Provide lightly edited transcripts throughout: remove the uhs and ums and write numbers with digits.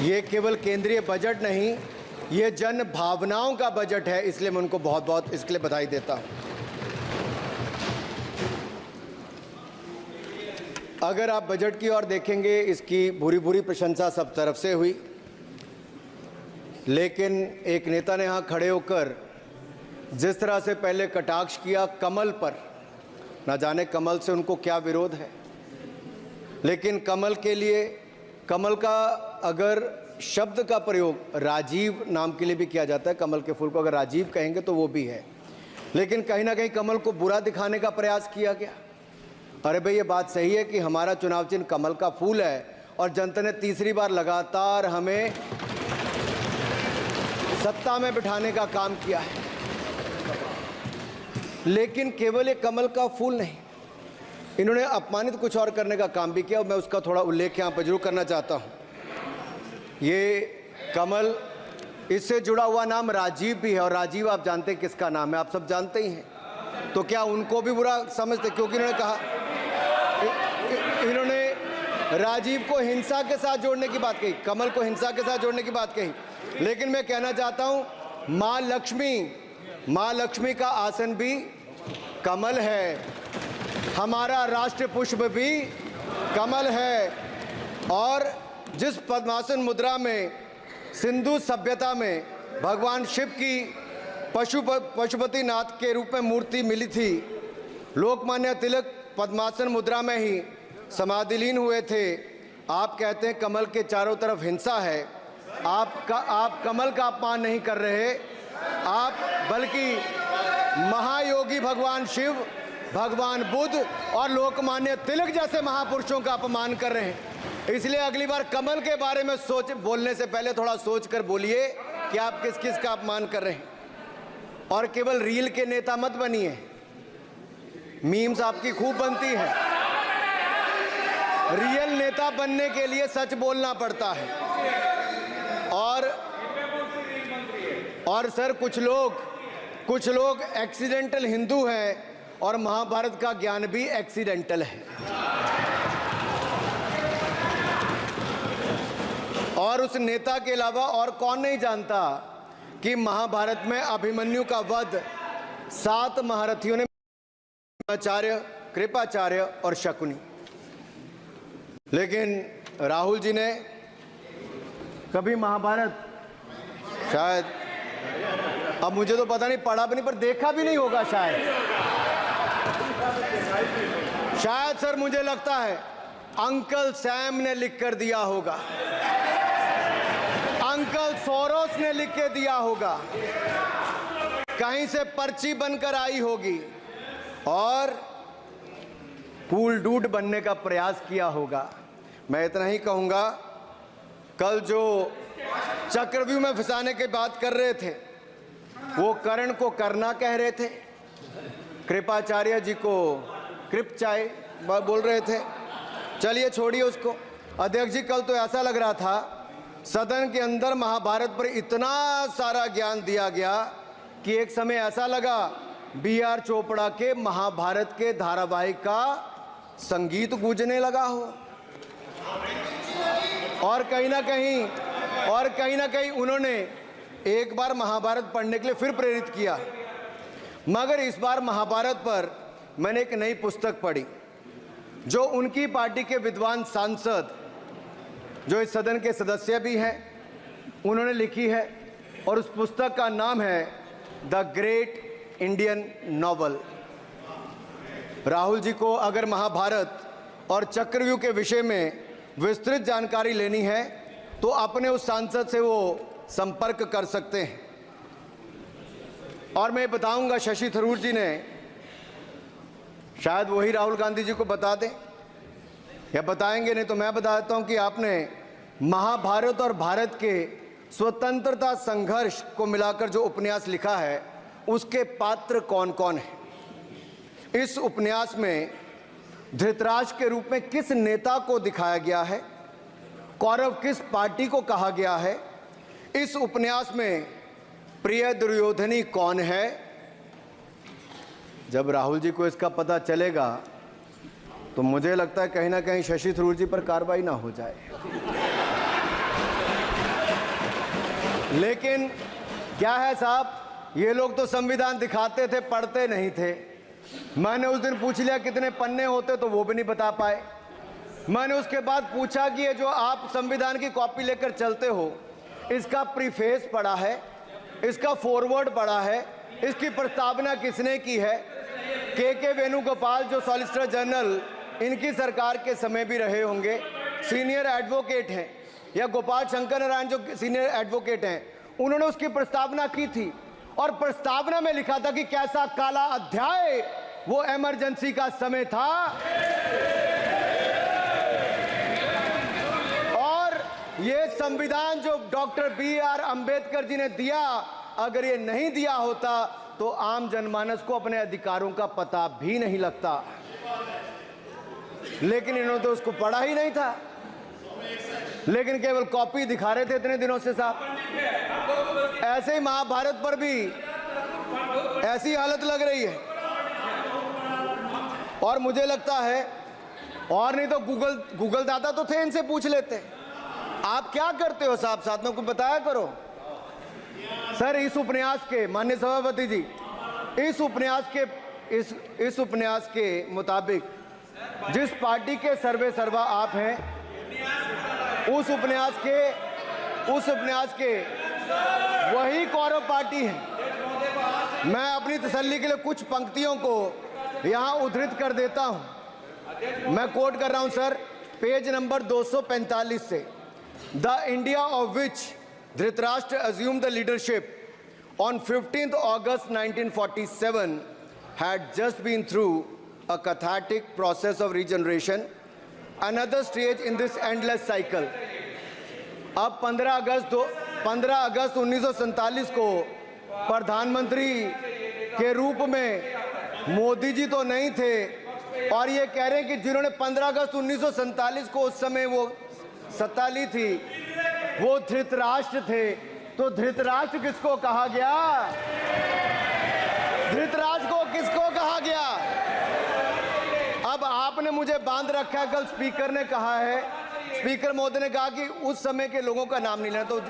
ये केवल केंद्रीय बजट नहीं, ये जन भावनाओं का बजट है, इसलिए मैं उनको बहुत बहुत इसके लिए बधाई देता हूं। अगर आप बजट की ओर देखेंगे, इसकी भूरी भूरी प्रशंसा सब तरफ से हुई, लेकिन एक नेता ने यहाँ खड़े होकर जिस तरह से पहले कटाक्ष किया कमल पर, ना जाने कमल से उनको क्या विरोध है, लेकिन कमल के लिए, कमल का अगर शब्द का प्रयोग राजीव नाम के लिए भी किया जाता है, कमल के फूल को अगर राजीव कहेंगे तो वो भी है, लेकिन कहीं ना कहीं कमल को बुरा दिखाने का प्रयास किया गया। अरे भाई, ये बात सही है कि हमारा चुनाव चिन्ह कमल का फूल है और जनता ने तीसरी बार लगातार हमें सत्ता में बिठाने का काम किया है, लेकिन केवल ये कमल का फूल नहीं, इन्होंने अपमानित कुछ और करने का काम भी किया और मैं उसका थोड़ा उल्लेख यहाँ पर जरूर करना चाहता हूँ। ये कमल, इससे जुड़ा हुआ नाम राजीव भी है और राजीव आप जानते हैं किसका नाम है, आप सब जानते ही हैं, तो क्या उनको भी बुरा समझते? क्योंकि इन्होंने कहा, इन्होंने राजीव को हिंसा के साथ जोड़ने की बात कही, कमल को हिंसा के साथ जोड़ने की बात कही, लेकिन मैं कहना चाहता हूं मां लक्ष्मी का आसन भी कमल है, हमारा राष्ट्र पुष्प भी कमल है, और जिस पद्मासन मुद्रा में सिंधु सभ्यता में भगवान शिव की पशुपति नाथ के रूप में मूर्ति मिली थी, लोकमान्य तिलक पद्मासन मुद्रा में ही समाधिलीन हुए थे। आप कहते हैं कमल के चारों तरफ हिंसा है, आप कमल का अपमान नहीं कर रहे, आप बल्कि महायोगी भगवान शिव, भगवान बुद्ध और लोकमान्य तिलक जैसे महापुरुषों का अपमान कर रहे हैं। इसलिए अगली बार कमल के बारे में बोलने से पहले थोड़ा सोच कर बोलिए कि आप किस किस का अपमान कर रहे हैं। और केवल रील के नेता मत बनिए, मीम्स आपकी खूब बनती है, रियल नेता बनने के लिए सच बोलना पड़ता है। और सर, कुछ लोग एक्सीडेंटल हिंदू हैं और महाभारत का ज्ञान भी एक्सीडेंटल है। और उस नेता के अलावा और कौन नहीं जानता कि महाभारत में अभिमन्यु का वध 7 महारथियों ने, आचार्य, कृपाचार्य और शकुनी, लेकिन राहुल जी ने कभी महाभारत, शायद, अब मुझे तो पता नहीं, पढ़ा भी नहीं, पर देखा भी नहीं होगा शायद सर, मुझे लगता है अंकल सैम ने लिख कर दिया होगा, अंकल सोरोस ने लिख के दिया होगा, कहीं से पर्ची बनकर आई होगी और कूल डूड बनने का प्रयास किया होगा। मैं इतना ही कहूंगा, कल जो चक्रव्यूह में फंसाने की बात कर रहे थे, वो कर्ण को करना कह रहे थे, कृपाचार्य जी को कृपचाय बोल रहे थे। चलिए छोड़िए उसको। अध्यक्ष जी, कल तो ऐसा लग रहा था सदन के अंदर महाभारत पर इतना सारा ज्ञान दिया गया कि एक समय ऐसा लगा B.R. चोपड़ा के महाभारत के धारावाहिक का संगीत गूंजने लगा हो। और कहीं ना कहीं उन्होंने एक बार महाभारत पढ़ने के लिए फिर प्रेरित किया, मगर इस बार महाभारत पर मैंने एक नई पुस्तक पढ़ी जो उनकी पार्टी के विद्वान सांसद, जो इस सदन के सदस्य भी हैं, उन्होंने लिखी है, और उस पुस्तक का नाम है the great Indian novel. Rahul ji को अगर महाभारत और चक्रव्यूह के विषय में विस्तृत जानकारी लेनी है तो अपने उस सांसद से वो संपर्क कर सकते हैं। और मैं बताऊंगा, शशि थरूर जी ने, शायद वही राहुल गांधी जी को बता दें या बताएंगे, नहीं तो मैं बता देता हूं कि आपने महाभारत और भारत के स्वतंत्रता संघर्ष को मिलाकर जो उपन्यास लिखा है, उसके पात्र कौन कौन हैं। इस उपन्यास में धृतराष्ट्र के रूप में किस नेता को दिखाया गया है, कौरव किस पार्टी को कहा गया है, इस उपन्यास में प्रिय दुर्योधनी कौन है। जब राहुल जी को इसका पता चलेगा तो मुझे लगता है कहीं ना कहीं शशि थरूर जी पर कार्रवाई ना हो जाए। लेकिन क्या है साहब, ये लोग तो संविधान दिखाते थे, पढ़ते नहीं थे। मैंने उस दिन पूछ लिया कितने पन्ने होते, तो वो भी नहीं बता पाए। मैंने उसके बाद पूछा कि ये जो आप संविधान की कॉपी लेकर चलते हो, इसका प्रीफेस पढ़ा है, इसका फॉरवर्ड पढ़ा है, इसकी प्रस्तावना किसने की है? के वेणुगोपाल जो सॉलिसिटर जनरल इनकी सरकार के समय भी रहे होंगे, सीनियर एडवोकेट हैं, या गोपाल शंकर नारायण जो सीनियर एडवोकेट हैं, उन्होंने उसकी प्रस्तावना की थी। और प्रस्तावना में लिखा था कि कैसा काला अध्याय वो इमरजेंसी का समय था। और ये संविधान जो डॉक्टर BR अंबेडकर जी ने दिया, अगर ये नहीं दिया होता तो आम जनमानस को अपने अधिकारों का पता भी नहीं लगता। लेकिन इन्होंने तो उसको पढ़ा ही नहीं था, लेकिन केवल कॉपी दिखा रहे थे इतने दिनों से साहब। ऐसे ही महाभारत पर भी ऐसी हालत लग रही है। और मुझे लगता है, और नहीं तो गूगल दादा तो थे, इनसे पूछ लेते आप क्या करते हो साहब, साथ में कुछ बताया करो। सर, इस उपन्यास के, माननीय सभापति जी, इस उपन्यास के मुताबिक जिस पार्टी के सर्वे सर्वा आप हैं, उस उपन्यास के वही कौरव पार्टी है। मैं अपनी तसल्ली के लिए कुछ पंक्तियों को यहां उद्धृत कर देता हूं। मैं कोट कर रहा हूं सर, पेज नंबर 245 से। The India of which Dhritarashtra assumed the leadership on 15th August 1947 had just been through a cathartic process of regeneration, another stage in this endless cycle. अब 15 अगस्त 1947 को प्रधानमंत्री के रूप में मोदी जी तो नहीं थे, और ये कह रहे हैं कि जिन्होंने 15 अगस्त 1947 को उस समय वो सत्ता ली थी, वो धृतराष्ट्र थे। तो धृतराष्ट्र किसको कहा गया? धृतराष्ट्र को किसको कहा गया? अब आपने मुझे बांध रखा है। कल स्पीकर ने कहा है, स्पीकर महोदय ने कहा कि उस समय के लोगों का नाम नहीं लेना। तो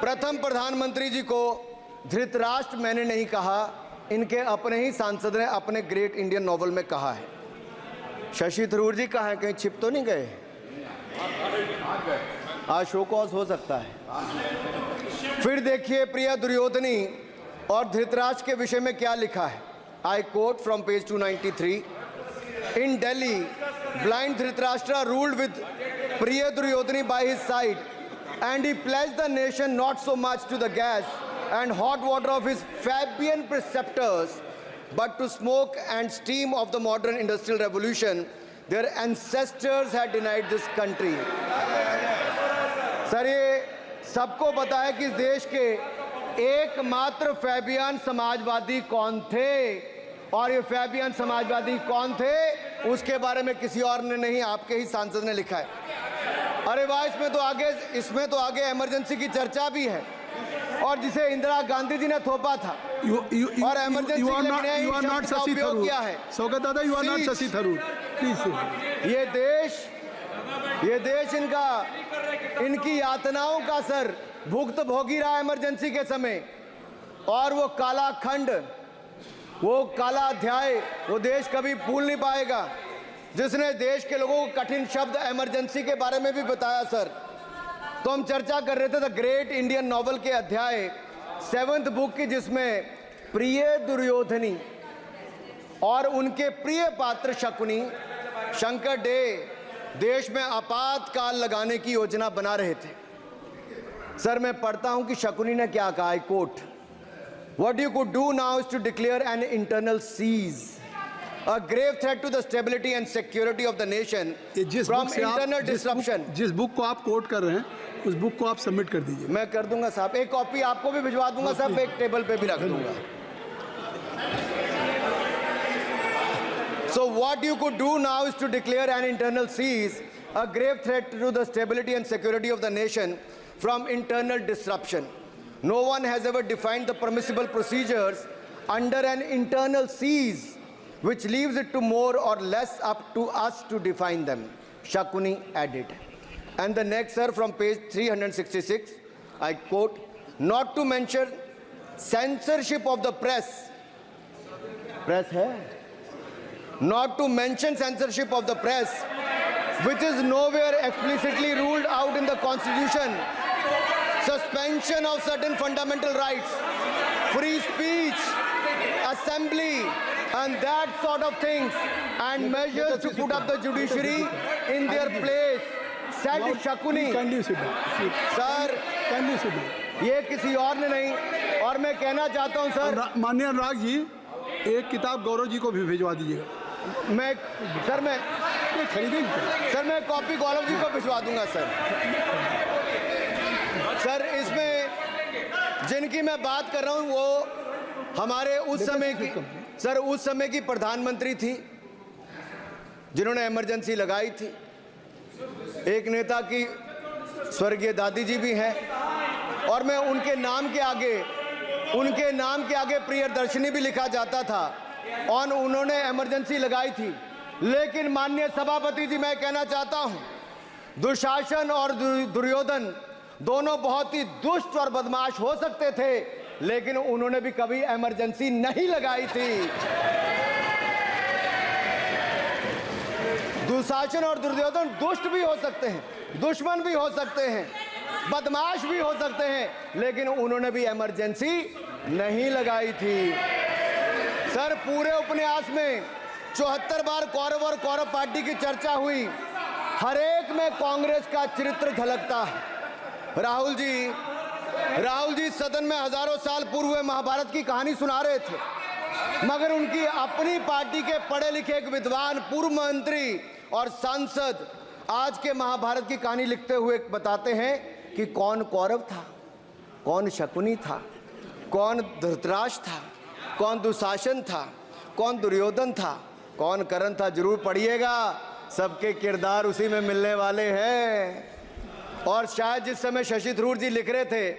प्रथम प्रधानमंत्री जी को धृतराष्ट्र मैंने नहीं कहा, इनके अपने ही सांसद ने अपने ग्रेट इंडियन नॉवल में कहा है। शशि थरूर जी कहाँ हैं? कहीं छिप तो नहीं गए? आज शो कॉज हो सकता है। फिर देखिए प्रिय दुर्योधनी और धृतराष्ट्र के विषय में क्या लिखा है। I quote from page 293। In Delhi, blind Dhritarashtra ruled with Priya Duryodhani by his side, and he pledged the nation not so much to the gas and hot water of his Fabian preceptors, but to smoke and steam of the modern industrial revolution their ancestors had denied this country. Sir, ये सबको पता है कि इस देश के एकमात्र Fabian Samajwadi कौन थे, और ये फैबियन समाजवादी कौन थे उसके बारे में किसी और ने नहीं, आपके ही सांसद ने लिखा है। अरे वाह, इसमें तो आगे इमरजेंसी की चर्चा भी है, और जिसे इंदिरा गांधी जी ने थोपा था। और इमरजेंसी का उपयोग किया है। सौगत दादा, you are not Shashi Tharoor, please. ये देश इनकी यातनाओं का सर भुगत भोगी रहा इमरजेंसी के समय, और वो काला खंड, वो काला अध्याय वो देश कभी भूल नहीं पाएगा, जिसने देश के लोगों को कठिन शब्द इमरजेंसी के बारे में भी बताया। सर, तो हम चर्चा कर रहे थे द ग्रेट इंडियन नॉवल के अध्याय 7th बुक की, जिसमें प्रिय दुर्योधनी और उनके प्रिय पात्र शकुनी शंकर डे देश में आपातकाल लगाने की योजना बना रहे थे। सर, मैं पढ़ता हूं कि शकुनी ने क्या कहा। I quote, what you could do now is to declare an internal siege, a grave threat to the stability and security of the nation from internal disruption। जिस बुक को आप कोट कर रहे हैं उस बुक को आप सबमिट कर दीजिए। मैं कर दूंगा साहब, एक कॉपी आपको भी भिजवा दूंगा साहब, एक टेबल पे भी रख दूंगा। So what you could do now is to declare an internal seize, a grave threat to the stability and security of the nation from internal disruption. No one has ever defined the permissible procedures under an internal seize, which leaves it to more or less up to us to define them, Shakuni added. And the next, sir, from page 366, I quote, not to mention censorship of the press. Press hai? Not to mention censorship of the press, which is nowhere explicitly ruled out in the Constitution. Suspension of certain fundamental rights, free speech, assembly, and that sort of things, and measures to put up the judiciary in their place, said Shakuni. Kindly sit down. Sir, Kindly sit down. ये किसी और ने नहीं, और मैं कहना चाहता हूं सर, माननीय अनुराग जी, एक किताब गौरव जी को भी भिजवा दीजिएगा। मैं खरीदेंगे सर, मैं कॉपी गौरव जी को भिजवा दूंगा सर। सर, इसमें जिनकी मैं बात कर रहा हूं वो हमारे उस समय की प्रधानमंत्री थी जिन्होंने इमरजेंसी लगाई थी। एक नेता की स्वर्गीय दादी जी भी हैं, और मैं उनके नाम के आगे प्रियदर्शनी भी लिखा जाता था, और उन्होंने इमरजेंसी लगाई थी। लेकिन माननीय सभापति जी, मैं कहना चाहता हूं, दुशासन और दुर्योधन दोनों बहुत ही दुष्ट और बदमाश हो सकते थे, लेकिन उन्होंने भी कभी इमरजेंसी नहीं लगाई थी। दुशासन और दुर्योधन दुष्ट भी हो सकते हैं, दुश्मन भी हो सकते हैं, बदमाश भी हो सकते हैं, लेकिन उन्होंने भी इमरजेंसी नहीं लगाई थी। सर, पूरे उपन्यास में 74 बार कौरव और कौरव पार्टी की चर्चा हुई, हर एक में कांग्रेस का चरित्र झलकता है। राहुल जी सदन में हजारों साल पूर्व हुए महाभारत की कहानी सुना रहे थे, मगर उनकी अपनी पार्टी के पढ़े लिखे एक विद्वान पूर्व मंत्री और सांसद आज के महाभारत की कहानी लिखते हुए बताते हैं कि कौन कौरव था, कौन शकुनी था, कौन धृतराष्ट्र था, कौन दुशासन था, कौन दुर्योधन था, कौन कर्ण था। जरूर पढ़िएगा, सबके किरदार उसी में मिलने वाले हैं। और शायद जिस समय शशि थरूर जी लिख रहे थे,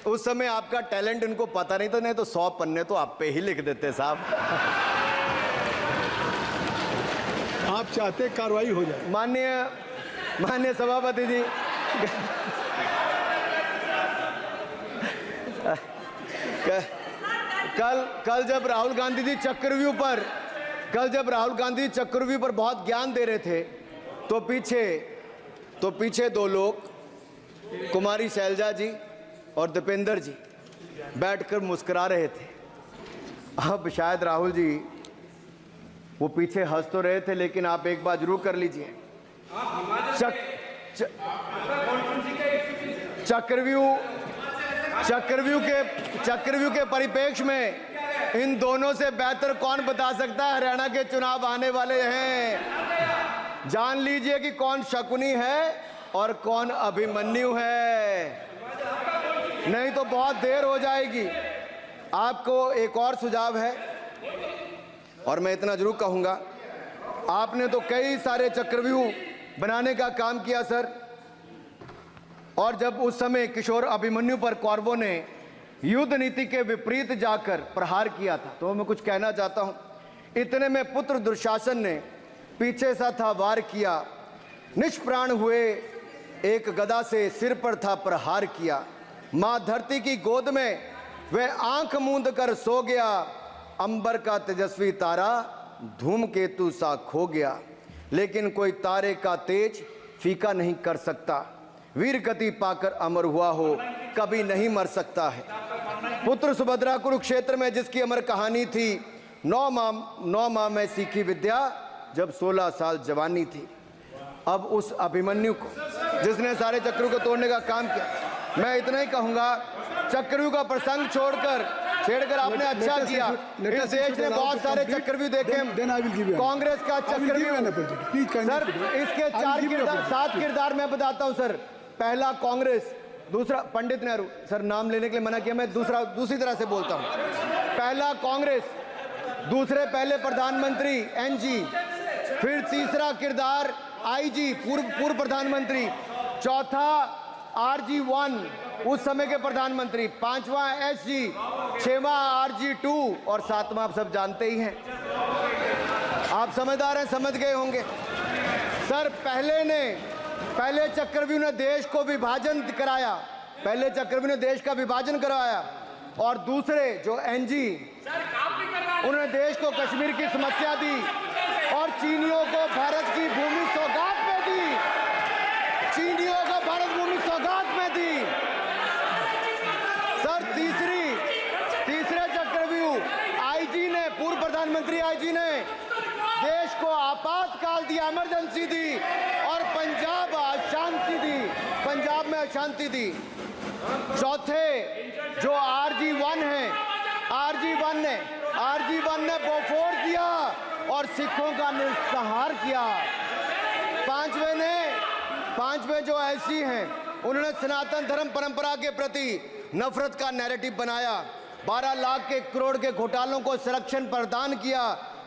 उस समय आपका टैलेंट इनको पता नहीं था, नहीं तो 100 पन्ने तो आप पे ही लिख देते साहब। आप चाहते कार्रवाई हो जाए। माननीय सभापति जी, कल जब राहुल गांधी जी चक्रव्यूह पर बहुत ज्ञान दे रहे थे, तो पीछे दो लोग, कुमारी शैलजा जी और दीपेंद्र जी, बैठकर मुस्कुरा रहे थे। अब शायद राहुल जी वो पीछे हंस तो रहे थे, लेकिन आप एक बात जरूर कर लीजिए, चक्रव्यूह के परिप्रेक्ष्य में इन दोनों से बेहतर कौन बता सकता है हरियाणा के चुनाव आने वाले हैं। जान लीजिए कि कौन शकुनी है और कौन अभिमन्यु है, नहीं तो बहुत देर हो जाएगी। आपको एक और सुझाव है, और मैं इतना जरूर कहूंगा, आपने तो कई सारे चक्रव्यूह बनाने का काम किया सर, और जब उस समय किशोर अभिमन्यु पर कौरवों ने युद्ध नीति के विपरीत जाकर प्रहार किया था, तो मैं कुछ कहना चाहता हूं। इतने में पुत्र दुशासन ने पीछे सा था वार किया, निष्प्राण हुए एक गदा से सिर पर था प्रहार किया। मां धरती की गोद में वह आंख मूंद कर सो गया, अंबर का तेजस्वी तारा धूमकेतु सा खो गया। लेकिन कोई तारे का तेज फीका नहीं कर सकता, वीर गति पाकर अमर हुआ हो कभी नहीं मर सकता है। पुत्र सुभद्रा कुरुक्षेत्र में जिसकी अमर कहानी थी, 9 माह में सीखी विद्या जब 16 साल जवानी थी। अब उस अभिमन्यु को जिसने सारे चक्रों को तोड़ने का काम किया, मैं इतना ही कहूंगा, चक्रव्यूह का प्रसंग छेड़कर आपने अच्छा किया। इस देश ने बहुत सारे चक्रव्यूह देखे, कांग्रेस का चक्रव्यूह सर, इसके 7 किरदार मैं बताता हूं सर। पहला कांग्रेस, दूसरा पंडित नेहरू, सर नाम लेने के लिए मना किया, मैं दूसरी तरह से बोलता हूं। पहला कांग्रेस, दूसरे पहले प्रधानमंत्री एनजी, फिर तीसरा किरदार आईजी पूर्व प्रधानमंत्री, चौथा RG1 उस समय के प्रधानमंत्री, 5वां SG, 6वां RG2 और 7वां आप सब जानते ही हैं। आप समझदार हैं, समझ गए होंगे सर। पहले चक्रव्यूह ने देश को विभाजन कराया, पहले चक्रव्यूह ने देश का विभाजन करवाया और दूसरे जो एनजी उन्होंने देश को कश्मीर की समस्या दी और चीनियों को भारत की भूमि सौगात में दी, चीनियों को भारत भूमि सौगात में दी। सर तीसरे चक्रव्यूह आईजी ने, पूर्व प्रधानमंत्री आईजी ने देश को आपातकाल दिया, इमरजेंसी दी और पंजाब अशांति दी, पंजाब में अशांति दी। चौथे जो RG1 है, RG1 ने बोफोर्स दिया और सिखों का निस्सहार किया। पांचवे जो ऐसी हैं उन्होंने सनातन धर्म परंपरा के प्रति नफरत का नैरेटिव बनाया, 12 लाख के करोड़ के घोटालों को संरक्षण प्रदान किया,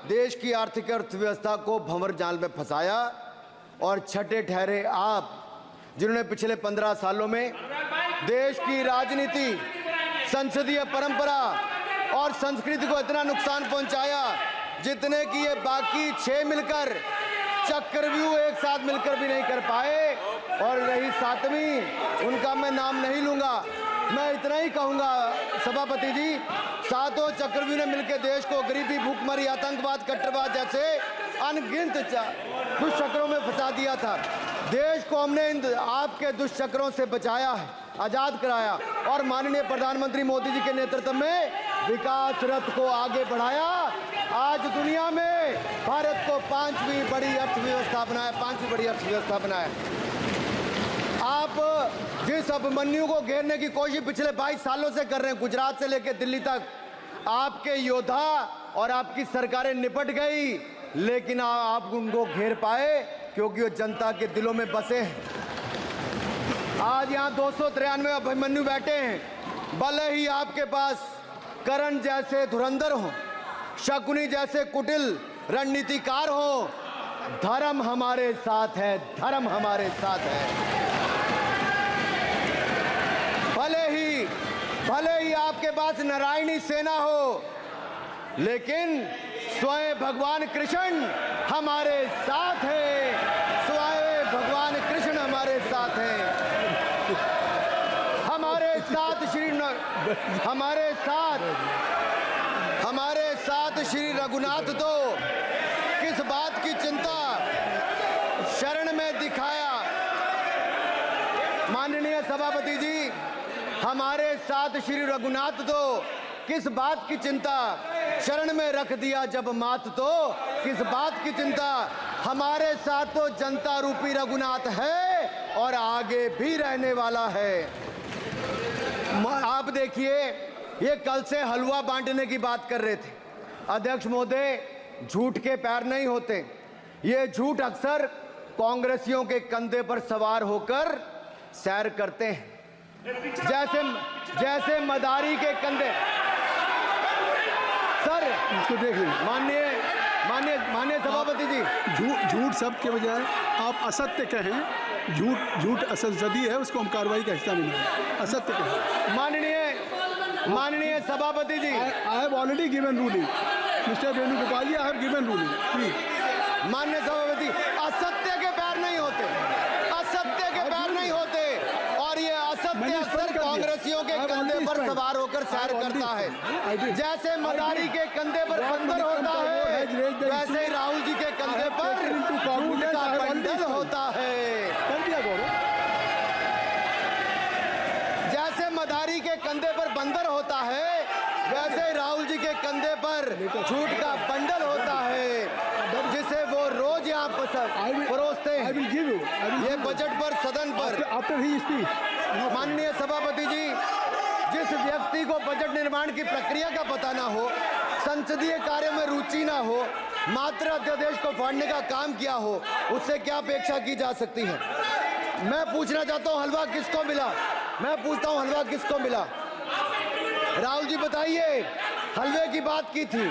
देश की आर्थिक अर्थव्यवस्था को भंवर जाल में फंसाया। और छठे ठहरे आप, जिन्होंने पिछले 15 सालों में देश की राजनीति, संसदीय परंपरा और संस्कृति को इतना नुकसान पहुंचाया जितने कि ये बाकी 6 मिलकर, चक्रव्यूह एक साथ मिलकर भी नहीं कर पाए। और रही 7वीं, उनका मैं नाम नहीं लूंगा, मैं इतना ही कहूंगा सभापति जी, 7 चक्रव्यूह ने मिलकर देश को गरीबी, भूखमरी, आतंकवाद, कट्टरवाद जैसे अनगिनत दुष्चक्रों में फंसा दिया था। देश को हमने इन आपके दुष्चक्रों से बचाया है, आजाद कराया और माननीय प्रधानमंत्री मोदी जी के नेतृत्व में विकास रथ को आगे बढ़ाया। आज दुनिया में भारत को 5वीं बड़ी अर्थव्यवस्था बनाया। आप जिस अभिमन्यु को घेरने की कोशिश पिछले 22 सालों से कर रहे हैं, गुजरात से लेकर दिल्ली तक, आपके योद्धा और आपकी सरकारें निपट गई, लेकिन आप उनको घेर पाए क्योंकि वो जनता के दिलों में बसे हैं। आज यहाँ 293 अभिमन्यु बैठे हैं, भले ही आपके पास करण जैसे धुरंधर हो, शकुनी जैसे कुटिल रणनीतिकार हो, धर्म हमारे साथ है, धर्म हमारे साथ है। भले ही आपके पास नारायणी सेना हो, लेकिन स्वयं भगवान कृष्ण हमारे साथ है, स्वयं भगवान कृष्ण हमारे साथ है। हमारे साथ श्री रघुनाथ तो किस बात की चिंता शरण में दिखाया। माननीय सभापति जी, हमारे साथ श्री रघुनाथ तो किस बात की चिंता शरण में रख दिया जब मात, तो किस बात की चिंता। हमारे साथ तो जनता रूपी रघुनाथ है और आगे भी रहने वाला है। आप देखिए, ये कल से हलवा बांटने की बात कर रहे थे। अध्यक्ष महोदय, झूठ के पैर नहीं होते, ये झूठ अक्सर कांग्रेसियों के कंधे पर सवार होकर सैर करते हैं, जैसे मदारी के कंधे। सर इसको देख लीजिए। माननीय सभापति जी, झूठ शब्द के बजाय आप असत्य कहें। झूठ असंसदीय है, उसको हम कार्रवाई का हिस्सा नहीं मानेंगे। असत्य कहें। माननीय सभापति जी, I have already given ruling mister Venugopal ji, I have given ruling please. माननीय सभापति, असत्य के पैर नहीं होते, असत्य के पैर नहीं होते, और ये असत्य अक्सर कांग्रेसियों के कंधे पर सवार होकर सैर करता है। जैसे मदारी के कंधे पर बंदर होता है, वैसे ही राहुल जी के कंधे पर झूठ का बंडल होता है। जैसे मदारी के कंधे पर बंदर होता है, वैसे ही राहुल जी के कंधे पर झूठ का बंडल होता है, जिसे वो रोज यहाँ परोसते हैं। ये बजट पर, सदन पर। माननीय सभापति जी, जिस व्यक्ति को बजट निर्माण की प्रक्रिया का पता ना हो, संसदीय कार्य में रुचि ना हो, मात्र अध्यादेश को फाड़ने का काम किया हो, उससे क्या अपेक्षा की जा सकती है। मैं पूछना चाहता हूँ, हलवा किसको मिला? मैं पूछता हूँ, हलवा किसको मिला? राहुल जी बताइए, हलवे की बात की थी,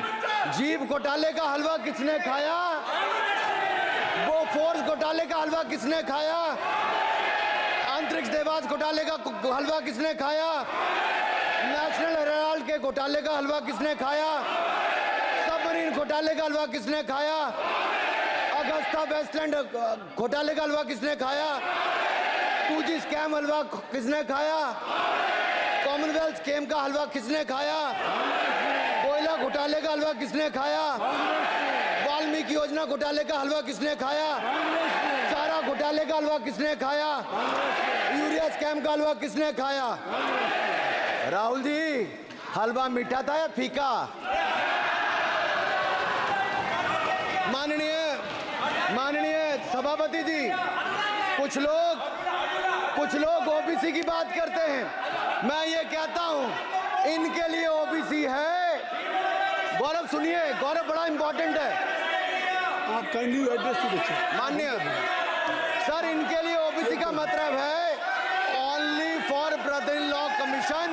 जीभ घोटाले का हलवा किसने खाया? बोफोर्स घोटाले का हलवा किसने खाया? अंतरिक्ष देवास घोटाले का हलवा किसने खाया? नेशनल हेराल्ड के घोटाले का हलवा किसने खाया? सबमरीन घोटाले का हलवा किसने खाया? अगस्ता वेस्टलैंड घोटाले का हलवा किसने खाया? टूजी स्कैम हलवा किसने खाया? कॉमनवेल्थ स्कीम का हलवा किसने खाया? कोयला घोटाले का हलवा किसने खाया? वाल्मीकि योजना घोटाले का हलवा किसने खाया? चारा घोटाले का हलवा किसने खाया? यूरिया स्कैम का हलवा किसने खाया? राहुल जी, हलवा मीठा था या फीका? माननीय सभापति जी, कुछ लोग ओबीसी की बात करते हैं। मैं ये कहता हूं, इनके लिए ओबीसी है। गौरव सुनिए, गौरव बड़ा इंपॉर्टेंट है। आप kindly address to the chair. माननीय सर, इनके लिए ओबीसी का मतलब है only for brother in law commission,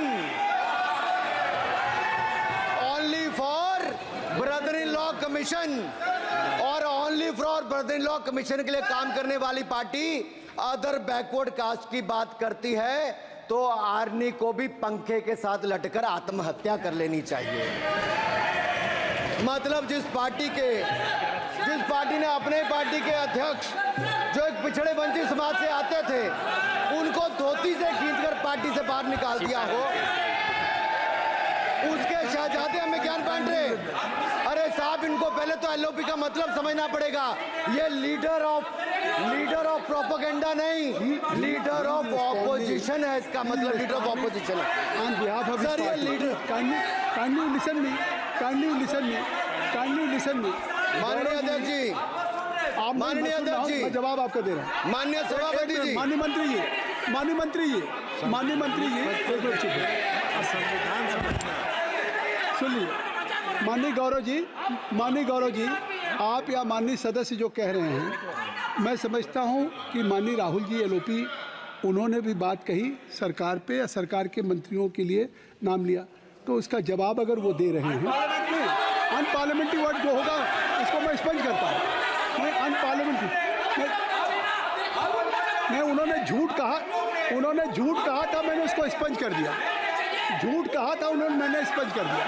only for brother in law commission. और only for brother in law commission के लिए काम करने वाली पार्टी अदर बैकवर्ड कास्ट की बात करती है तो आर्मी को भी पंखे के साथ लटकर आत्महत्या कर लेनी चाहिए। मतलब जिस पार्टी ने अपने पार्टी के अध्यक्ष जो एक पिछड़े वंचित समाज से आते थे, उनको धोती से खींचकर पार्टी से बाहर निकाल दिया हो, उसके शहजादे हमें ज्ञान बांट रहे। अरे साहब, इनको पहले तो एलओपी का मतलब समझना पड़ेगा। ये लीडर ऑफ प्रोपेगेंडा नहीं, लीडर ऑफ ऑपोजिशन है। इसका मतलब लीडर ऑफ ऑपोजिशन है। ऑन बिहाफ ऑफ सर, ये लीडर काइंडली लिसन मी माननीय अध्यक्ष जी, आप माननीय अध्यक्ष जी, मैं जवाब आपको दे रहा हूँ। माननीय सभापति जी, माननीय मंत्री जी, एक मिनट चुप सुनिए। माननीय गौरव जी, आप या माननीय सदस्य जो कह रहे हैं, मैं समझता हूं कि माननीय राहुल जी एलओपी, उन्होंने भी बात कही सरकार पे या सरकार के मंत्रियों के लिए नाम लिया, तो उसका जवाब अगर वो दे रहे हैं, अनपार्लियामेंट्री वर्ड जो होगा उसको मैं स्पंज करता हूँ। मैं अनपार्लियामेंट्री नहीं, उन्होंने झूठ कहा था, मैंने उसको स्पंज कर दिया। झूठ कहा था उन्होंने, मैंने स्पंज कर दिया।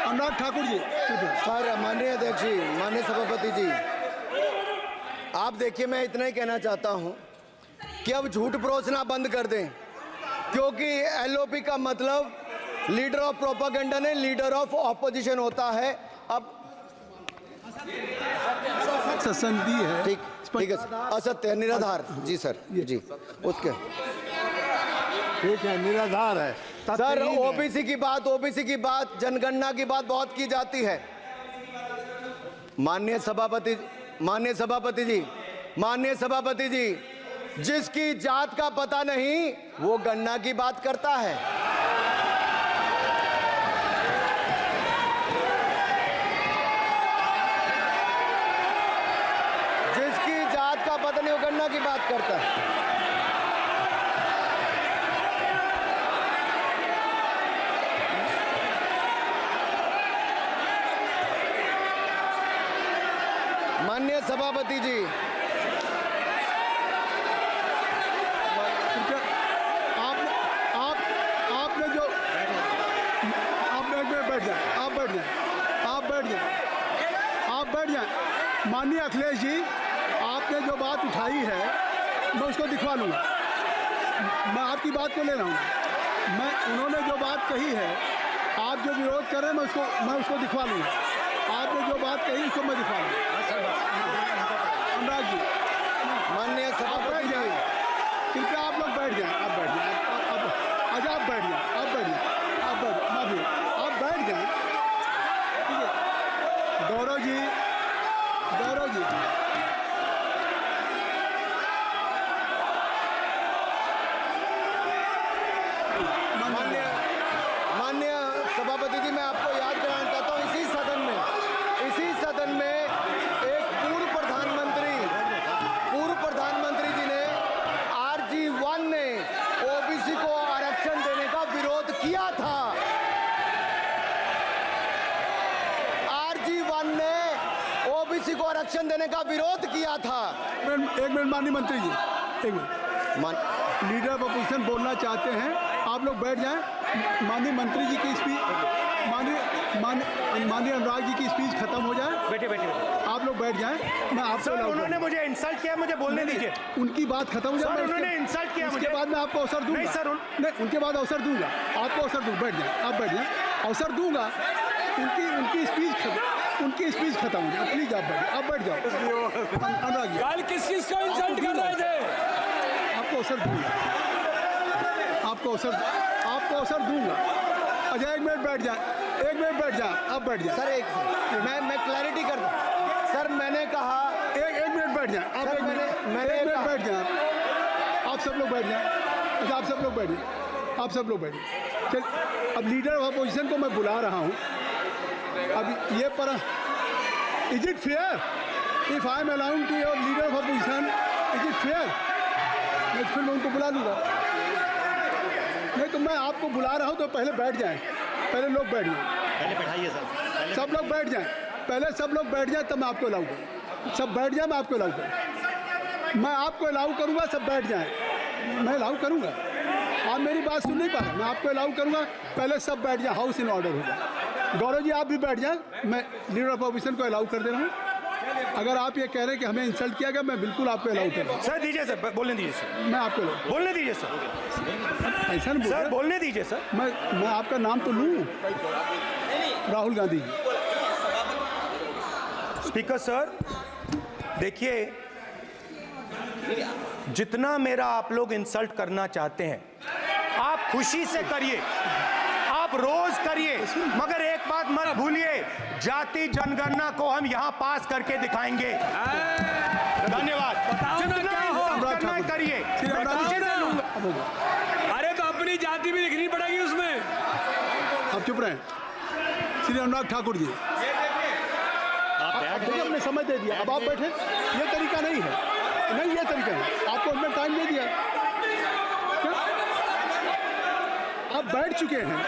अनुराग ठाकुर जी। सर, माननीय अध्यक्ष जी, माननीय सभापति जी, आप देखिए, मैं इतना ही कहना चाहता हूं कि अब झूठ परोसना बंद कर दें, क्योंकि एलओपी का मतलब लीडर ऑफ प्रोपेगेंडा नहीं, लीडर ऑफ ऑपोजिशन होता है। अब संधि है, ठीक है, असत्य है, निराधार। जी सर, जी उसके ठीक है, निराधार है सर। ओबीसी की बात, जनगणना की बात बहुत की जाती है। माननीय सभापति जी, जिसकी जात का पता नहीं वो गणना की बात करता है। जिसकी जात का पता नहीं वो गणना की बात करता है। माननीय सभापति जी, आपने जो आप बैठ जाए। माननीय अखिलेश जी, आपने जो बात उठाई है मैं उसको दिखवा लूँगा। मैं आपकी बात को ले रहा हूँ। उन्होंने जो बात कही है, आप जो विरोध कर रहे हैं, मैं उसको दिखवा लूँगा। आपने जो बात कही उसको मैं दिखवा लूँगा। अनुराग जी, माननीय सभापति जी, कृपया आप लोग बैठ जाएं। आप बैठ जाएं। अच्छा, आप बैठ जाएं। ठीक है। गौरव जी, माननीय सभापति जी, मैं आपको याद कराना चाहता हूँ, इसी सदन में एक पूर्व प्रधानमंत्री जी ने RG1 ने ओबीसी को आरक्षण देने का विरोध किया था। RG1 ने ओबीसी को आरक्षण देने का विरोध किया था। एक मिनट माननीय मंत्री जी, एक मिनट। लीडर ऑफ अपोजिशन बोलना चाहते हैं, आप लोग बैठ जाएं। माननीय मंत्री जी की स्पीच माननीय अनुराग जी की स्पीच खत्म हो जाए। बैठे बैठे बैठे। आप लोग बैठ जाएं, मैं आपको सर allow उन्होंने करूंगा। मुझे इंसल्ट किया, मुझे बोलने दीजिए। उनकी बात खत्म हो जाए। सर, मैं उन्होंने इंसल्ट किया उसके मुझे। बाद मैं आपको अवसर दूंगा। नहीं सर, नहीं, उनके बाद अवसर दूंगा, आपको अवसर दूंगा। बैठ जाए, आप बैठ जाए, अवसर दूंगा। उनकी स्पीच खत्म हो जाए। प्लीज आप बैठ जाओ। अनुराग जी, कल किस किस को इंसल्ट कर रहे थे? आपको अवसर दूंगा, आपको अवसर दूंगा। अच्छा, 1 मिनट बैठ जाए, 1 मिनट बैठ जाए, आप बैठ जाए। सर मैं क्लैरिटी कर दूं। सर मैंने कहा 1 मिनट बैठ जाए, आप सर, 1 मिनट मैंने 1 मिनट कहा- बैठ जाए। आप सब लोग बैठ जाए। अच्छा, आप सब लोग बैठ जाए, आप सब लोग बैठ जाए। चल, अब लीडर ऑफ अपोजिशन को मैं बुला रहा हूँ। अब ये पर is it fair if I am allowing to your leader of opposition, is it fair? मैं फिर मैं उनको बुला लूँगा। नहीं तो मैं आपको बुला रहा हूँ तो पहले बैठ जाएं, पहले लोग बैठ जाएं, पहले बैठाइए सर। सब लोग बैठ जाएं, पहले सब लोग बैठ जाएं तब मैं आपको अलाउ करूँ। सब बैठ जाएं, मैं आपको अलाउ करूँ। मैं आपको अलाउ करूँगा, सब बैठ जाएं, मैं अलाउ करूँगा। आप मेरी बात सुन नहीं पा रहे, मैं आपको अलाउ करूँगा। पहले सब बैठ जाएं, हाउस इन ऑर्डर होगा। गौरव जी आप भी बैठ जाएं, मैं लीडर ऑफ अपोजिशन को अलाउ कर दे रहा हूँ। अगर आप ये कह रहे हैं कि हमें इंसल्ट किया गया, मैं बिल्कुल आपको अलाउ करूँगा। सर दीजिए सर, बोलने दीजिए सर, मैं आपको अलाउ, बोलने दीजिए सर, ऐसा नहीं बोल सर रहा। बोलने दीजिए सर। मैं आपका नाम तो लूँ, राहुल गांधी जी। स्पीकर सर देखिए, जितना मेरा आप लोग इंसल्ट करना चाहते हैं आप खुशी से करिए, आप रोज करिए, मगर एक बात मत भूलिए, जाति जनगणना को हम यहां पास करके दिखाएंगे। धन्यवाद। बताओ ना जितना क्या हो। इंसल्ट करना करिए, मैं खुशी से लूंगा। अरे तो अपनी जाति भी लिखनी पड़ेगी उसमें। आप चुप रहें। श्री अनुराग ठाकुर जी, देखिए हमने समय दे दिया, अब आप बैठे। ये तरीका नहीं है, नहीं ये तरीका है। आपको हमने टाइम दे दिया, क्या? आप बैठ चुके हैं,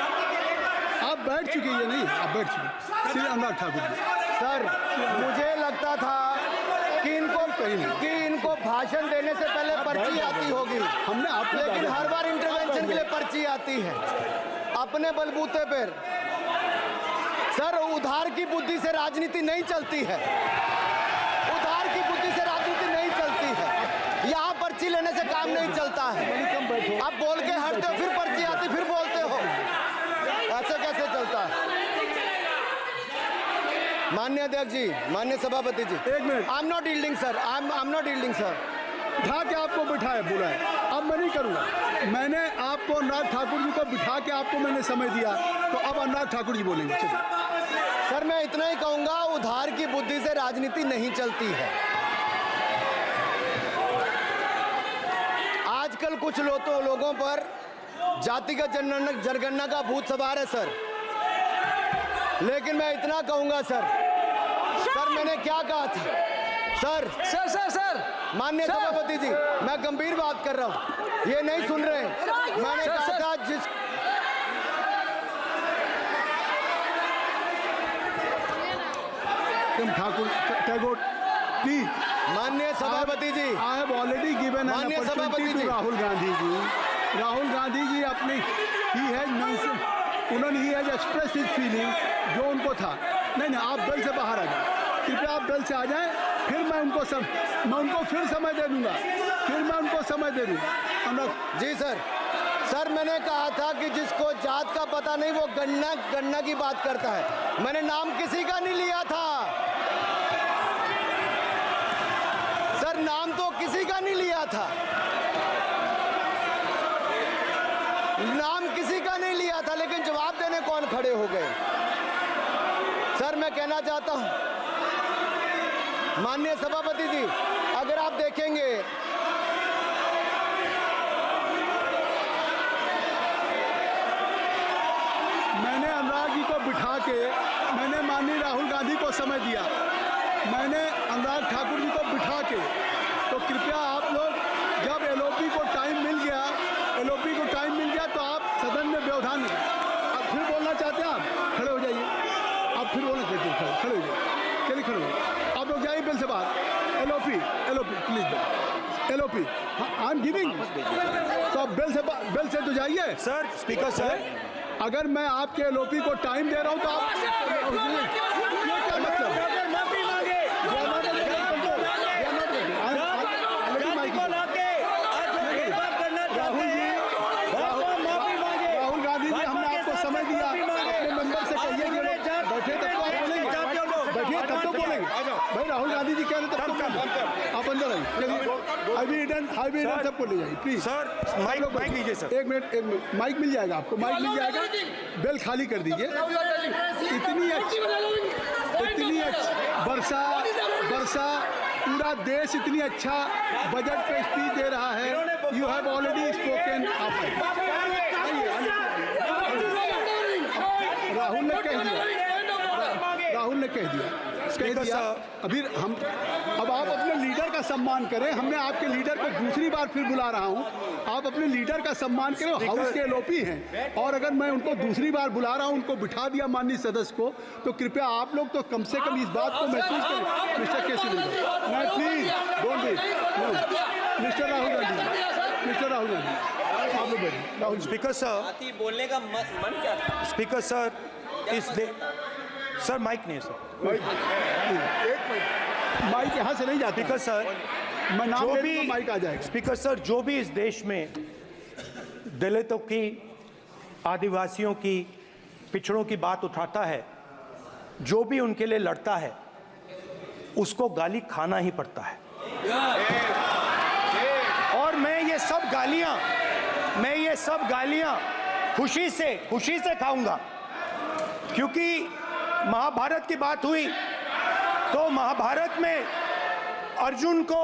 आप बैठ चुके, ये नहीं है, आप बैठ चुके। श्री अनुराग ठाकुर जी, सर मुझे लगता था कि इनको भाषण देने से पहले पर्ची आती होगी, हमने आपको लेकिन दादा हर बार इंटरवेंशन के लिए पर्ची आती है अपने बलबूते पर। सर उधार की बुद्धि से राजनीति नहीं चलती है, उधार की बुद्धि से राजनीति नहीं चलती है। यहाँ पर्ची लेने से काम नहीं चलता है। आप बोल के हटते हो, फिर पर्ची आती, फिर बोलते हो, ऐसे कैसे चलता है? माननीय अध्यक्ष जी, माननीय सभापति जी, 1 minute. I am not yielding sir, I am not yielding sir. बिठा के आपको बिठाया, बोला है, अब मैं नहीं करूँगा। मैंने आपको अनुराग ठाकुर जी को बिठा के आपको मैंने समय दिया, तो अब अनुराग ठाकुर जी बोलेंगे। चलिए सर मैं इतना ही कहूंगा, उधार की बुद्धि से राजनीति नहीं चलती है। आजकल कुछ लोगों पर जातिगत जनगणना का भूत सवार है सर, लेकिन मैं इतना कहूंगा सर, मैंने क्या कहा था सर? सर माननीय सभापति जी, मैं गंभीर बात कर रहा हूं, ये नहीं सुन रहे हैं। मैंने कहा था जिस ठाकुर टैगोर प्लीज। माननीय सभापति जी, I have already given an माननीय सभापति अपॉर्चुनिटी जी। टू राहुल गांधी जी। राहुल गांधी जी अपनी ही हैज एक्सप्रेस हिज फीलिंग, जो उनको था। नहीं आप बेल से बाहर आ जाए, कृपया आप बेल से आ जाएं, फिर मैं उनको फिर समय दे दूंगा, जी सर मैंने कहा था कि जिसको जात का पता नहीं वो गणना की बात करता है। मैंने नाम किसी का नहीं लिया था सर, नाम तो किसी का नहीं लिया था, नाम किसी का नहीं लिया था, लेकिन जवाब देने कौन खड़े हो गए? सर मैं कहना चाहता हूं माननीय सभापति जी, अगर आप देखेंगे मैंने अनुराग जी को बिठा के मैंने माननीय राहुल गांधी को समय दिया, मैंने अनुराग ठाकुर जी को बिठा के, तो कृपया आप लोग जब एलओपी को टाइम मिल गया तो आप सदन में व्यवधान अब फिर बोलना चाहते हैं, आप खड़े हो जाइए, आप फिर बोलना चाहते हैं, खड़े हो जाइए, चलिए खड़े हो जाइए, आप लोग जाइए बिल से बाहर। LOP please, LOP I am giving, तो आप बेल से तो जाइए। सर स्पीकर सर अगर मैं आपके एलओपी को टाइम दे रहा हूं तो आप ये क्या मतलब है? राहुल गांधी जी, हमने आपको समय दिया, अपने मेंबर से कहिए कि बैठे तब तो आप बोलेंगे, बैठिए तब तो बोलेंगे। भाई राहुल गांधी जी कह रहे तब तो बोलेंगे। आप अंदर आइए, हाईवे सबको ले जाइए प्लीज। सर माइक लीजिए सर। एक मिनट, माइक मिल जाएगा आपको, माइक मिल जाएगा। बेल खाली कर दीजिए। इतनी अच्छी वर्षा पूरा देश इतनी अच्छा बजट पे स्पीच दे रहा है। You have already spoken. Rahul ने कह दिया अभी हम, अब आप अपने लीडर का सम्मान करें। हमने आपके लीडर को दूसरी बार फिर बुला रहा हूं, आप अपने लीडर का सम्मान करें। हाउस के एलओपी हैं और अगर मैं उनको दूसरी बार बुला रहा हूं, उनको बिठा दिया माननीय सदस्य को, तो कृपया आप लोग तो कम से कम इस बात को महसूस करें। मिस्टर केसी मैं please don't be mister Rahul Gandhi आप लोग बैठिए। राहुल स्पीकर सर, बोलने का मन क्या था? स्पीकर सर, सर माइक नहीं सर, माइक यहाँ से नहीं जाता। स्पीकर सर, मैं नाम जो ले भी लूंगा, माइक आ जाएगा। स्पीकर सर, जो भी इस देश में दलितों की, आदिवासियों की, पिछड़ों की बात उठाता है, जो भी उनके लिए लड़ता है, उसको गाली खाना ही पड़ता है। और मैं ये सब गालियां खुशी से खाऊंगा, क्योंकि महाभारत की बात हुई तो महाभारत में अर्जुन को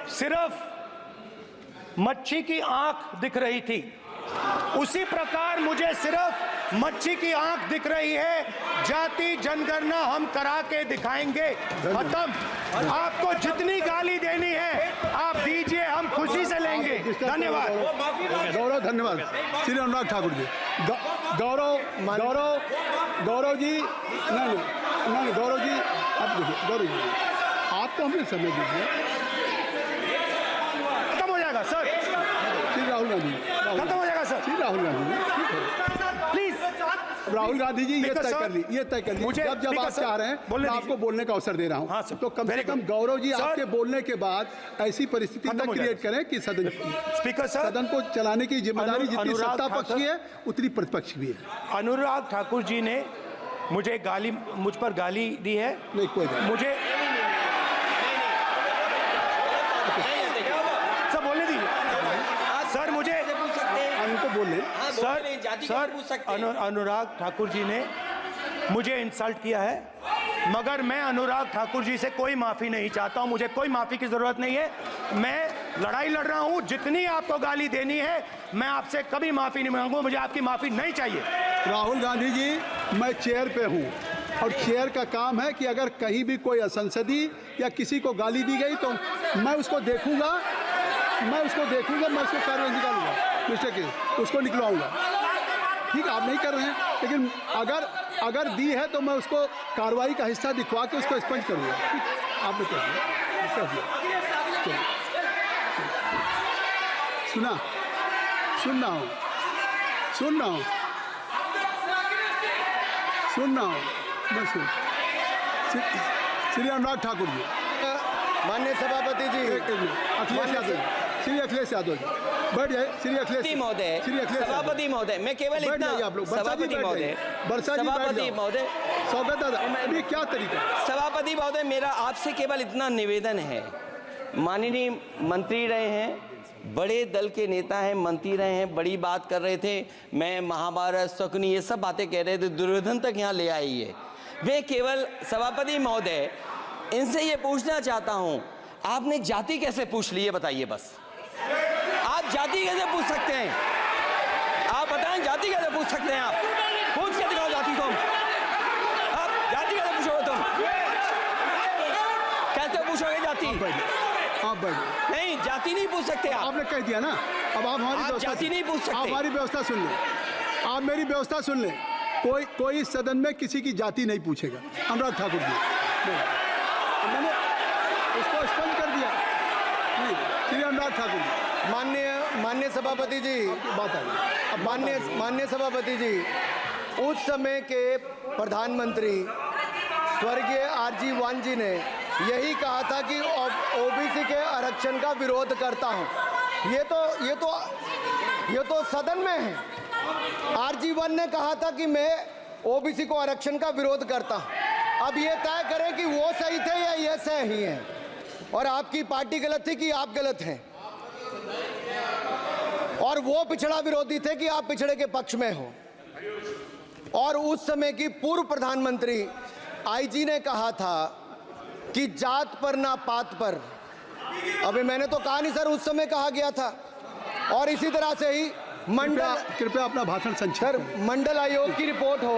सिर्फ मच्छी की आंख दिख रही थी, उसी प्रकार मुझे सिर्फ मच्छी की आंख दिख रही है। जाति जनगणना हम करा के दिखाएंगे। खत्म। आपको जितनी गाली देनी है आप दीजिए, हम खुशी से लेंगे। धन्यवाद। गौरव, धन्यवाद। श्री अनुराग ठाकुर जी, गौरव जी, नहीं गौरव जी, आप देखिए, गौरव जी आप तो हमें समय दीजिए। खत्म हो जाएगा सर। श्री राहुल गांधी, खत्म हो जाएगा सर। श्री राहुल गांधी, प्लीज राहुल गांधी जी, ये तय कर ली। जब आप चाह रहे हैं मैं आपको बोलने का अवसर दे रहा हूं। हाँ सर, तो कम से कम गौरव जी आपके बोलने के बाद ऐसी परिस्थिति न क्रिएट करें कि स्पीकर सर, सदन को चलाने की जिम्मेदारी जितनी सत्ता पक्ष की है उतनी प्रतिपक्ष भी है। अनुराग ठाकुर जी ने मुझ पर गाली दी है। नहीं, कोई बात मुझे सर बोलने दीजिए सर। मुझे उनको बोले सर अनुराग ठाकुर जी ने मुझे इंसल्ट किया है, मगर मैं अनुराग ठाकुर जी से कोई माफी नहीं चाहता हूं। मुझे कोई माफी की जरूरत नहीं है। मैं लड़ाई लड़ रहा हूं। जितनी आपको गाली देनी है मैं आपसे कभी माफी नहीं मांगूंगा। मुझे आपकी माफी नहीं चाहिए। राहुल गांधी जी, मैं चेयर पे हूं और चेयर का काम है कि अगर कहीं भी कोई असंसदीय या किसी को गाली दी गई तो मैं उसको देखूंगा, मैं उसको कार्रवाई निकालूंगा, मिस्टर के उसको निकलवाऊंगा। ठीक, आप नहीं कर रहे हैं, लेकिन अगर दी है तो मैं उसको कार्रवाई का हिस्सा दिखवा के उसको स्पंज करूंगा। ठीक, आपने कर दिया। सुन रहा हूँ मैं श्री अनुराग ठाकुर जी, माननीय सभापति जी, श्री अखिलेश यादव जी बैठ जाए। श्री अखिलेश महोदय, सभापति महोदय, मैं केवल इतना, सभापति महोदय, स्वागत दादा, ये क्या तरीका? सभापति महोदय, मेरा आपसे केवल इतना निवेदन है। माननीय मंत्री रहे हैं, बड़े दल के नेता हैं, मंत्री रहे हैं, बड़ी बात कर रहे थे। मैं महाभारत, शकुनी, ये सब बातें कह रहे थे, दुर्योधन तक यहाँ ले आई है। मैं केवल सभापति महोदय इनसे ये पूछना चाहता हूँ, आपने जाति कैसे पूछ ली है बताइए बस। आप जाति कैसे पूछ सकते हैं? आप बताएं, जाति कैसे पूछ सकते हैं? आप पूछ के दिखाओ जाति। तुम आप जाति कैसे पूछोगे? तुम कैसे पूछोगे जाति? आप बैठ नहीं, जाति नहीं पूछ सकते आप। आपने कह दिया ना। अब आप हमारी जाति नहीं पूछ सकते। आप हमारी व्यवस्था सुन लें, आप मेरी व्यवस्था सुन लें। कोई सदन में किसी की जाति नहीं पूछेगा। अनुराग ठाकुर जी, मैंने उसको स्पष्ट कर दिया। श्री अनुराग ठाकुर जी, माननीय माननीय सभापति जी, बात आई। माननीय सभापति जी, उस समय के प्रधानमंत्री स्वर्गीय आरजी वान जी ने यही कहा था कि ओबीसी के आरक्षण का विरोध करता हूं। ये तो सदन में है। आरजी वान ने कहा था कि मैं ओबीसी को आरक्षण का विरोध करता हूं। अब ये तय करें कि वो सही थे या ये सही हैं, और आपकी पार्टी गलत थी कि आप गलत हैं, और वो पिछड़ा विरोधी थे कि आप पिछड़े के पक्ष में हो। और उस समय की पूर्व प्रधानमंत्री आईजी ने कहा था कि जात पर ना पात पर। अभी मैंने तो कहा नहीं सर, उस समय कहा गया था। और इसी तरह से ही कृपया अपना भाषण संक्षिप्त सर, करें। मंडल आयोग की रिपोर्ट हो,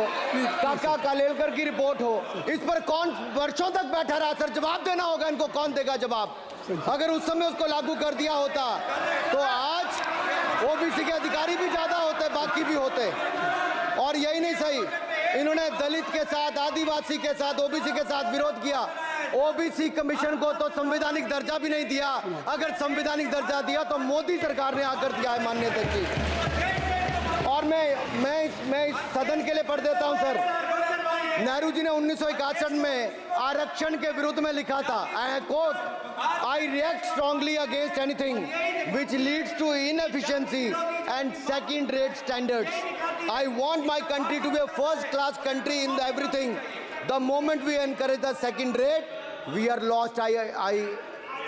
काका कालेलकर की रिपोर्ट हो, इस पर कौन वर्षों तक बैठा रहा सर? जवाब देना होगा इनको, कौन देगा जवाब? अगर उस समय उसको लागू कर दिया होता तो आज ओबीसी के अधिकारी भी ज्यादा होते, बाकी भी होते। और यही नहीं सही, इन्होंने दलित के साथ, आदिवासी के साथ, ओबीसी के साथ विरोध किया। ओबीसी कमीशन को तो संवैधानिक दर्जा भी नहीं दिया। अगर संवैधानिक दर्जा दिया तो मोदी सरकार ने आकर दिया है, माननीय अध्यक्ष जी। और मैं इस सदन के लिए पढ़ देता हूं सर। नेहरू जी ने 1961 में आरक्षण के विरुद्ध में लिखा था, I quote, I react strongly against anything which leads to inefficiency and second rate standards. I want my country to be a first class country in everything. The moment we encourage the second rate we are lost, I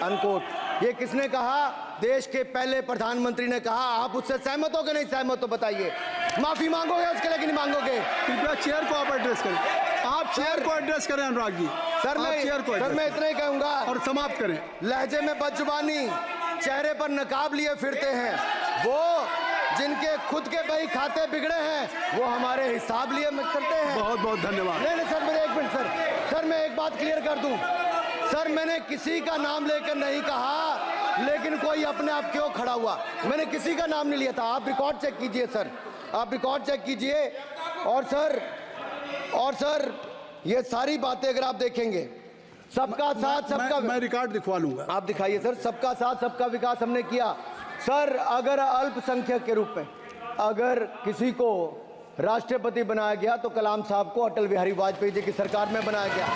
unquote. ये किसने कहा? देश के पहले प्रधानमंत्री ने कहा। आप उससे सहमत हो कि नहीं सहमत? तो बताइए, माफी मांगोगे उसके लिए कि नहीं मांगोगे? कृपया चेयर को आप एड्रेस करें। आप चेयर को एड्रेस करें अनुराग जी। सर मैं इतना ही कहूंगा और समाप्त करें। लहजे में बदजुबानी, चेहरे पर नकाब लिए फिरते हैं वो जिनके खुद के बही खाते बिगड़े हैं, वो हमारे हिसाब लिए करते हैं। बहुत बहुत धन्यवाद। नहीं सर, मेरे एक मिनट सर, मैं एक बात क्लियर कर दूं सर। मैंने किसी का नाम लेकर नहीं कहा, लेकिन कोई अपने आप क्यों खड़ा हुआ? मैंने किसी का नाम नहीं लिया था। आप रिकॉर्ड चेक कीजिए सर, आप रिकॉर्ड चेक कीजिए। और सर ये सारी बातें अगर आप देखेंगे, सबका साथ सबका, मैं रिकॉर्ड दिखवा लूंगा। आप दिखाइए सर। सबका साथ सबका विकास हमने किया सर। अगर अल्पसंख्यक के रूप में अगर किसी को राष्ट्रपति बनाया गया तो कलाम साहब को अटल बिहारी वाजपेयी जी की सरकार में बनाया गया।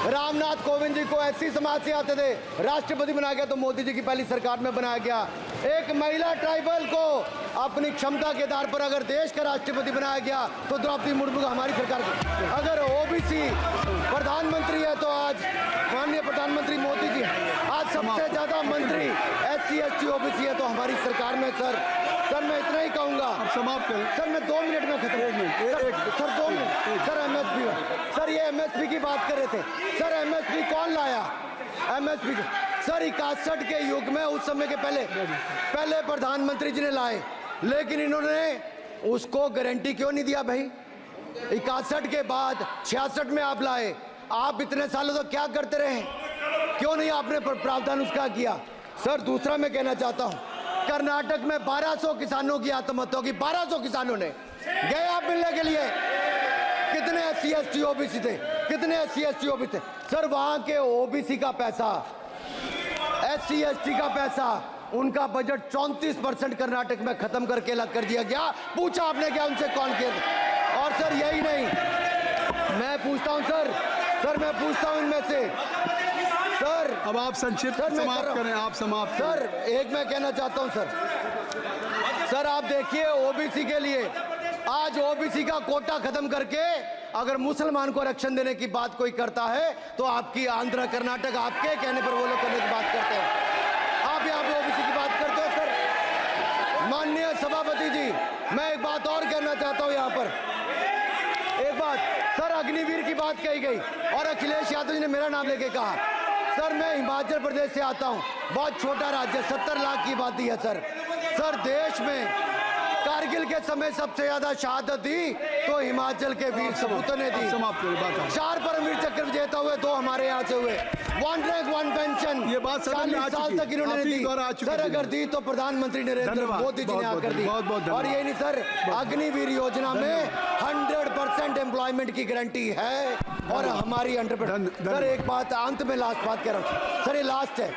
रामनाथ कोविंद जी को एससी समाज से आते थे, राष्ट्रपति बनाया गया तो मोदी जी की पहली सरकार में बनाया गया। एक महिला ट्राइबल को अपनी क्षमता के आधार पर अगर देश का राष्ट्रपति बनाया गया तो द्रौपदी मुर्मू को हमारी सरकार को। अगर ओबीसी प्रधानमंत्री है तो आज माननीय प्रधानमंत्री मोदी जी। आज सबसे ज्यादा मंत्री एससी एसटी ओबीसी है तो हमारी सरकार में सर मैं इतना ही कहूंगा। समाप्त करें सर, मैं 2 मिनट में खत्म। Sir 2 minute. Sir MSP, sir ये एमएसपी की बात कर रहे थे सर। एमएसपी कौन लाया? एमएसपी सर 61 के युग में, उस समय के पहले प्रधानमंत्री जी ने लाए, लेकिन इन्होंने उसको गारंटी क्यों नहीं दिया भाई? 61 के बाद 66 में आप लाए। आप इतने सालों तक क्या करते रहे? क्यों नहीं आपने प्रावधान उसका किया? सर दूसरा मैं कहना चाहता हूं, कर्नाटक में 1200 किसानों की आत्महत्या होगी। 1200 किसानों ने गए आप मिलने के लिए। कितने एससी एसटी ओबीसी थे? कितने एससी एसटी ओबीसी थे? सर वहां के ओबीसी का पैसा, एससी एसटी का पैसा, उनका बजट 34% कर्नाटक में खत्म करके अलग कर दिया गया। पूछा आपने क्या उनसे? कौन किया? और सर यही नहीं, मैं पूछता हूं सर मैं पूछता हूं इनमें से सर। अब आप संक्षिप्त समाप्त करें। आप समाप्त सर एक मैं कहना चाहता हूं सर आप देखिए ओबीसी के लिए आज ओबीसी का कोटा खत्म करके अगर मुसलमान को आरक्षण देने की बात कोई करता है तो आपकी आंध्र कर्नाटक आपके कहने पर वो लोग करने की बात करते हैं। आप यहाँ पे ओबीसी की बात करते हो सर। माननीय सभापति जी, मैं एक बात और कहना चाहता हूँ यहाँ पर। एक बात सर, अग्निवीर की बात कही गई और अखिलेश यादव जी ने मेरा नाम लेके कहा। सर मैं हिमाचल प्रदेश से आता हूँ, बहुत छोटा राज्य, 70 लाख की आबादी है सर। देश में कारगिल के समय सबसे ज्यादा शहादत दी तो हिमाचल के वीर सपूतों ने दी। 4 परमवीर चक्र विजेता हुए, 2 हमारे यहाँ से हुए। 1 रैंक 1 पेंशन, ये बात 40 साल तक इन्होंने दी सर। अगर दी तो प्रधानमंत्री नरेंद्र मोदी जी ने आकर दी। और ये नहीं सर, अग्निवीर योजना में 100% एम्प्लॉयमेंट की गारंटी है और हमारी 100%। सर एक बात अंत में लास्ट बात कह रहा हूँ सर, ये लास्ट है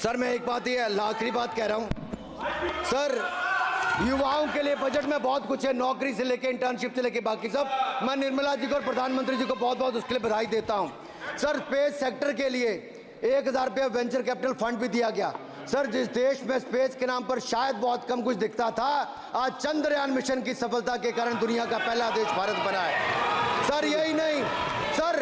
सर। मैं एक बात, ये आखिरी बात कह रहा हूँ सर युवाओं के लिए बजट में बहुत कुछ है, नौकरी से लेके इंटर्नशिप से लेके बाकी सब। मैं निर्मला जी को और प्रधानमंत्री जी को बहुत बहुत उसके लिए बधाई देता हूं। सर स्पेस सेक्टर के लिए 1000 रुपये वेंचर कैपिटल फंड भी दिया गया। सर जिस देश में स्पेस के नाम पर शायद बहुत कम कुछ दिखता था, आज चंद्रयान मिशन की सफलता के कारण दुनिया का पहला देश भारत बना है। सर यही नहीं, सर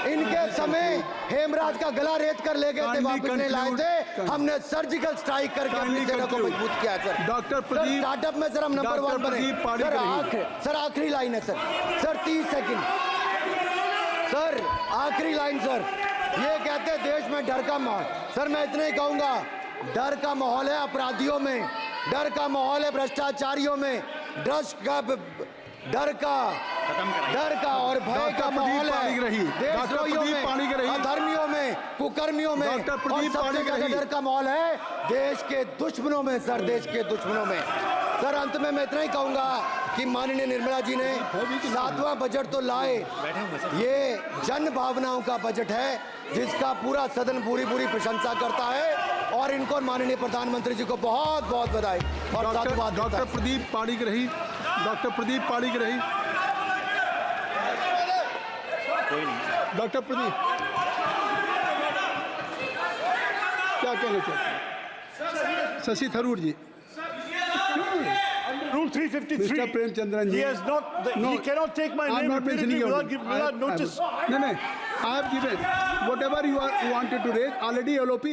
इनके समय हेमराज का गला रेत कर ले गए थे, वापस नहीं लाए थे। हमने सर्जिकल स्ट्राइक करके अपनी सेना को मजबूत किया। सर डॉक्टर प्रदीप, स्टार्टअप में सर हम नंबर 1 बने। सर आखिरी लाइन है सर 30 सेकंड। सर आखिरी लाइन सर, ये कहते हैं देश में डर का माहौल। सर मैं इतना ही कहूंगा, डर का माहौल है अपराधियों में, डर का माहौल है भ्रष्टाचारियों में, डर का और भय का माहौल है देशद्रोहियों में, अधर्मियों में, कुकर्मियों में, और सबसे ज्यादा डर का माहौल है देश के दुश्मनों में। सर देश के दुश्मनों में। सर अंत में मैं इतना ही कहूंगा कि माननीय निर्मला जी ने 7वां बजट तो लाए, ये जन भावनाओं का बजट है जिसका पूरा सदन पूरी प्रशंसा करता है, और इनको माननीय प्रधानमंत्री जी को बहुत बहुत बधाई और साधुवाद। Doctor Pradeep Panigrahi, doctor Pradeep Panigrahi, doctor Pradeep क्या कहना चाहते हैं? शशि थरूर जी। Rule 353. Mr. Premchandran ji. He has not. He cannot take my I'm name not mentioning repeatedly your without name. notice. No, I have given whatever you wanted to raise. Already LOP